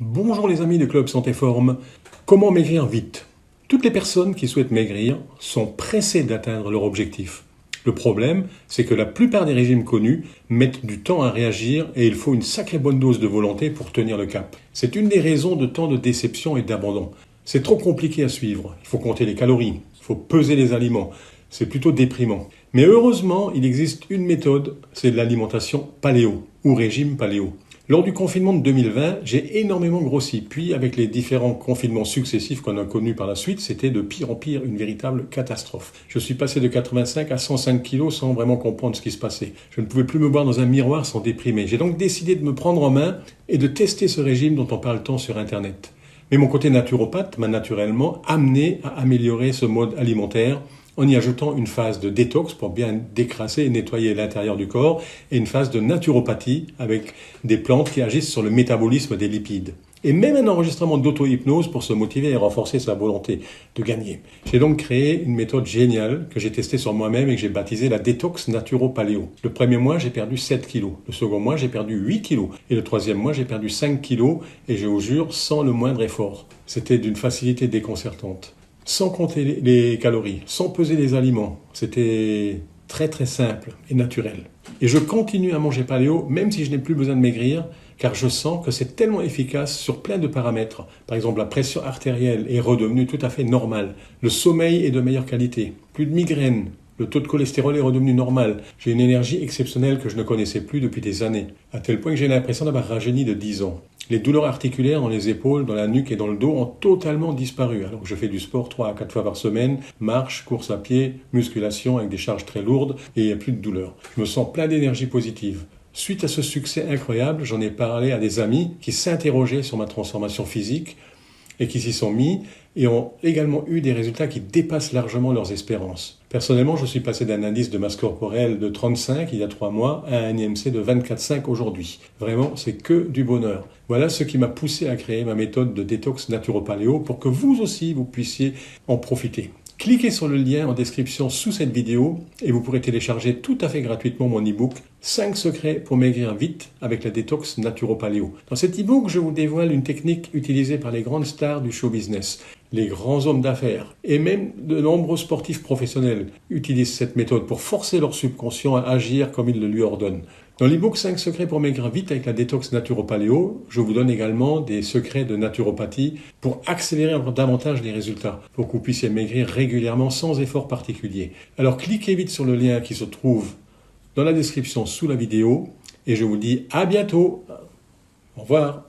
Bonjour les amis de Club Santé Forme. Comment maigrir vite? Toutes les personnes qui souhaitent maigrir sont pressées d'atteindre leur objectif. Le problème, c'est que la plupart des régimes connus mettent du temps à réagir et il faut une sacrée bonne dose de volonté pour tenir le cap. C'est une des raisons de tant de déception et d'abandon. C'est trop compliqué à suivre. Il faut compter les calories, il faut peser les aliments. C'est plutôt déprimant. Mais heureusement, il existe une méthode, c'est l'alimentation paléo ou régime paléo. Lors du confinement de 2020, j'ai énormément grossi. Puis, avec les différents confinements successifs qu'on a connus par la suite, c'était de pire en pire, une véritable catastrophe. Je suis passé de 85 à 105 kilos sans vraiment comprendre ce qui se passait. Je ne pouvais plus me voir dans un miroir sans déprimer. J'ai donc décidé de me prendre en main et de tester ce régime dont on parle tant sur Internet. Mais mon côté naturopathe m'a naturellement amené à améliorer ce mode alimentaire en y ajoutant une phase de détox pour bien décrasser et nettoyer l'intérieur du corps et une phase de naturopathie avec des plantes qui agissent sur le métabolisme des lipides. Et même un enregistrement d'auto-hypnose pour se motiver et renforcer sa volonté de gagner. J'ai donc créé une méthode géniale que j'ai testée sur moi-même et que j'ai baptisée la détox naturo-paléo. Le premier mois, j'ai perdu 7 kilos. Le second mois, j'ai perdu 8 kilos. Et le troisième mois, j'ai perdu 5 kilos. Et je vous jure, sans le moindre effort. C'était d'une facilité déconcertante. Sans compter les calories, sans peser les aliments. C'était très très simple et naturel. Et je continue à manger paléo même si je n'ai plus besoin de maigrir car je sens que c'est tellement efficace sur plein de paramètres. Par exemple, la pression artérielle est redevenue tout à fait normale. Le sommeil est de meilleure qualité. Plus de migraines. Le taux de cholestérol est redevenu normal. J'ai une énergie exceptionnelle que je ne connaissais plus depuis des années. À tel point que j'ai l'impression d'avoir rajeuni de 10 ans. Les douleurs articulaires dans les épaules, dans la nuque et dans le dos ont totalement disparu. Alors que je fais du sport 3 à 4 fois par semaine, marche, course à pied, musculation avec des charges très lourdes et il n'y a plus de douleur. Je me sens plein d'énergie positive. Suite à ce succès incroyable, j'en ai parlé à des amis qui s'interrogeaient sur ma transformation physique et qui s'y sont mis et ont également eu des résultats qui dépassent largement leurs espérances. Personnellement, je suis passé d'un indice de masse corporelle de 35 il y a 3 mois à un IMC de 24,5 aujourd'hui. Vraiment, c'est que du bonheur. Voilà ce qui m'a poussé à créer ma méthode de détox naturopaléo pour que vous aussi, vous puissiez en profiter. Cliquez sur le lien en description sous cette vidéo et vous pourrez télécharger tout à fait gratuitement mon e-book 5 secrets pour maigrir vite avec la détox naturopaléo. Dans cet e-book, je vous dévoile une technique utilisée par les grandes stars du show business, les grands hommes d'affaires et même de nombreux sportifs professionnels utilisent cette méthode pour forcer leur subconscient à agir comme il le lui ordonne. Dans l'e-book 5 secrets pour maigrir vite avec la détox naturopaléo, je vous donne également des secrets de naturopathie pour accélérer encore davantage les résultats, pour que vous puissiez maigrir régulièrement sans effort particulier. Alors cliquez vite sur le lien qui se trouve dans la description sous la vidéo et je vous dis à bientôt. Au revoir.